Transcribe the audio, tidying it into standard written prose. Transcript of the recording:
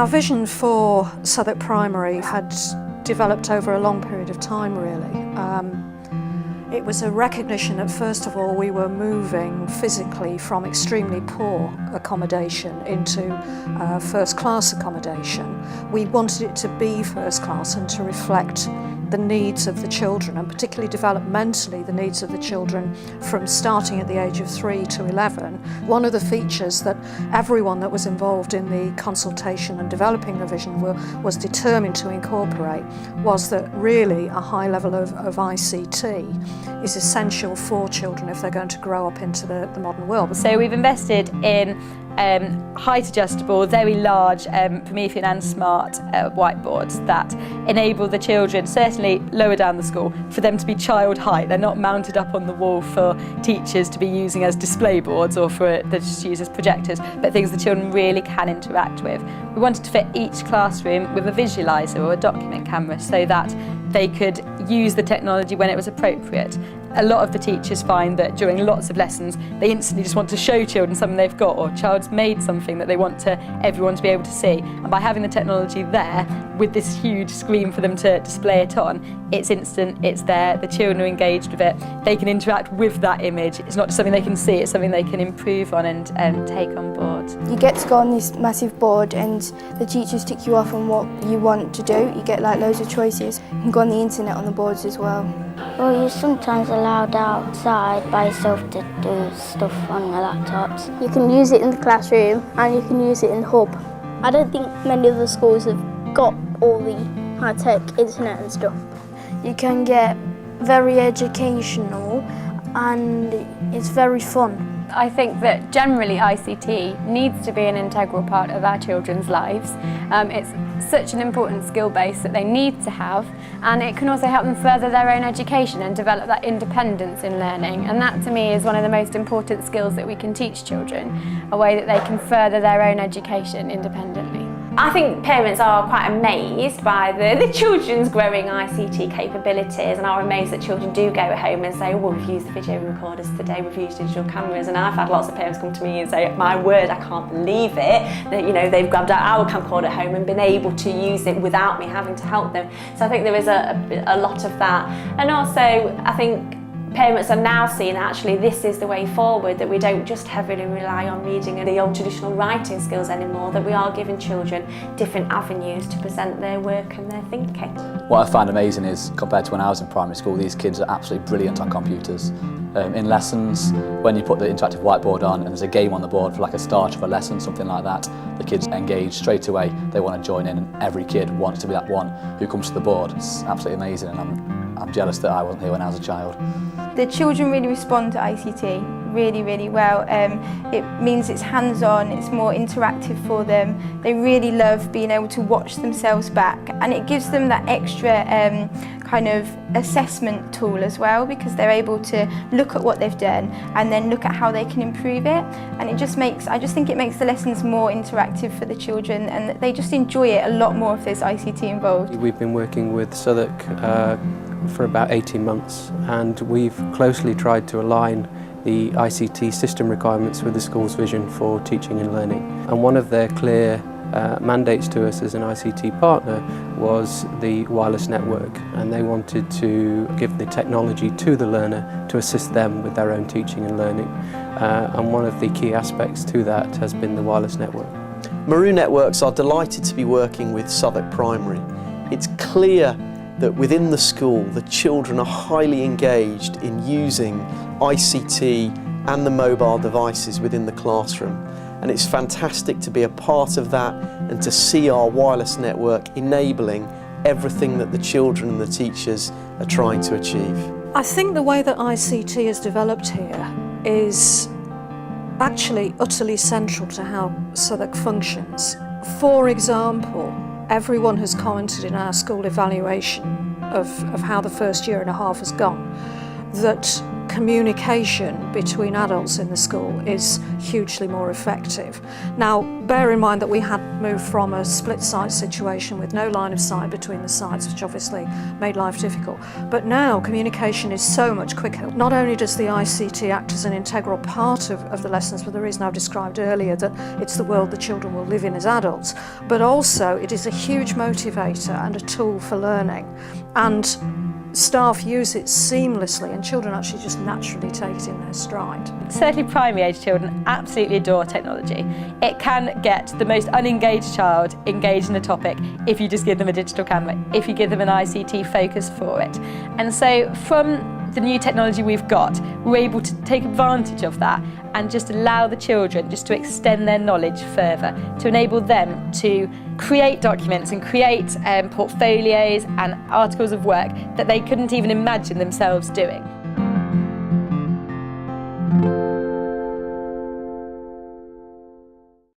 Our vision for Southwark Primary had developed over a long period of time, really. It was a recognition that, first of all, we were moving physically from extremely poor accommodation into first-class accommodation. We wanted it to be first-class and to reflect the needs of the children, and particularly developmentally the needs of the children from starting at the age of 3 to 11. One of the features that everyone that was involved in the consultation and developing the vision was determined to incorporate was that really a high level of ICT is essential for children if they're going to grow up into the modern world. So we've invested in height adjustable, very large Promethean and smart whiteboards that enable the children, certainly lower down the school, for them to be child height. They're not mounted up on the wall for teachers to be using as display boards or for them to use as projectors, but things the children really can interact with. We wanted to fit each classroom with a visualiser or a document camera so that they could use the technology when it was appropriate. A lot of the teachers find that during lots of lessons they instantly just want to show children something they've got, or a child's made something that they want everyone to be able to see, and by having the technology there with this huge screen for them to display it on, it's instant, it's there, the children are engaged with it, they can interact with that image. It's not just something they can see, it's something they can improve on and take on board. You get to go on this massive board and the teachers tick you off on what you want to do. You get like loads of choices. You can go on the internet on the boards as well. Well, you're sometimes allowed outside by yourself to do stuff on your laptops. You can use it in the classroom and you can use it in the hub. I don't think many of the schools have got all the high-tech internet and stuff. You can get very educational and it's very fun. I think that generally ICT needs to be an integral part of our children's lives. It's such an important skill base that they need to have, and it can also help them further their own education and develop that independence in learning, and that to me is one of the most important skills that we can teach children, a way that they can further their own education independently. I think parents are quite amazed by the children's growing ICT capabilities, and are amazed that children do go home and say, well, we've used the video recorders today, we've used digital cameras, and I've had lots of parents come to me and say, my word, I can't believe it, that they've grabbed out our camcorder at home and been able to use it without me having to help them. So I think there is a lot of that. And also, I think parents are now seeing actually this is the way forward, that we don't just heavily rely on reading and the old traditional writing skills anymore, that we are giving children different avenues to present their work and their thinking. What I find amazing is, compared to when I was in primary school, these kids are absolutely brilliant on computers. In lessons, when you put the interactive whiteboard on and there's a game on the board for like a start of a lesson, something like that, the kids engage straight away, they want to join in, and every kid wants to be that one who comes to the board. It's absolutely amazing, and I'm jealous that I wasn't here when I was a child. The children really respond to ICT really well. It means it's hands-on, it's more interactive for them. They really love being able to watch themselves back, and it gives them that extra kind of assessment tool as well, because they're able to look at what they've done and then look at how they can improve it. And I just think it makes the lessons more interactive for the children, and they just enjoy it a lot more if there's ICT involved. We've been working with Southwark for about 18 months, and we've closely tried to align the ICT system requirements with the school's vision for teaching and learning. And one of their clear mandates to us as an ICT partner was the wireless network, and they wanted to give the technology to the learner to assist them with their own teaching and learning. And one of the key aspects to that has been the wireless network. Maroon Networks are delighted to be working with Southwark Primary. It's clear that within the school the children are highly engaged in using ICT and the mobile devices within the classroom, and it's fantastic to be a part of that and to see our wireless network enabling everything that the children and the teachers are trying to achieve. I think the way that ICT has developed here is actually utterly central to how Southwark functions. For example, everyone has commented in our school evaluation of how the first year and a half has gone that communication between adults in the school is hugely more effective. Now, bear in mind that we had moved from a split site situation with no line of sight between the sites, which obviously made life difficult. But now communication is so much quicker. Not only does the ICT act as an integral part of the lessons for the reason I've described earlier, that it's the world the children will live in as adults, but also it is a huge motivator and a tool for learning. And staff use it seamlessly and children actually just naturally take it in their stride. Certainly primary age children absolutely adore technology. It can get the most unengaged child engaged in a topic if you just give them a digital camera, if you give them an ICT focus for it. And so from the new technology we've got, we're able to take advantage of that and just allow the children just to extend their knowledge further, to enable them to create documents and create portfolios and articles of work that they couldn't even imagine themselves doing.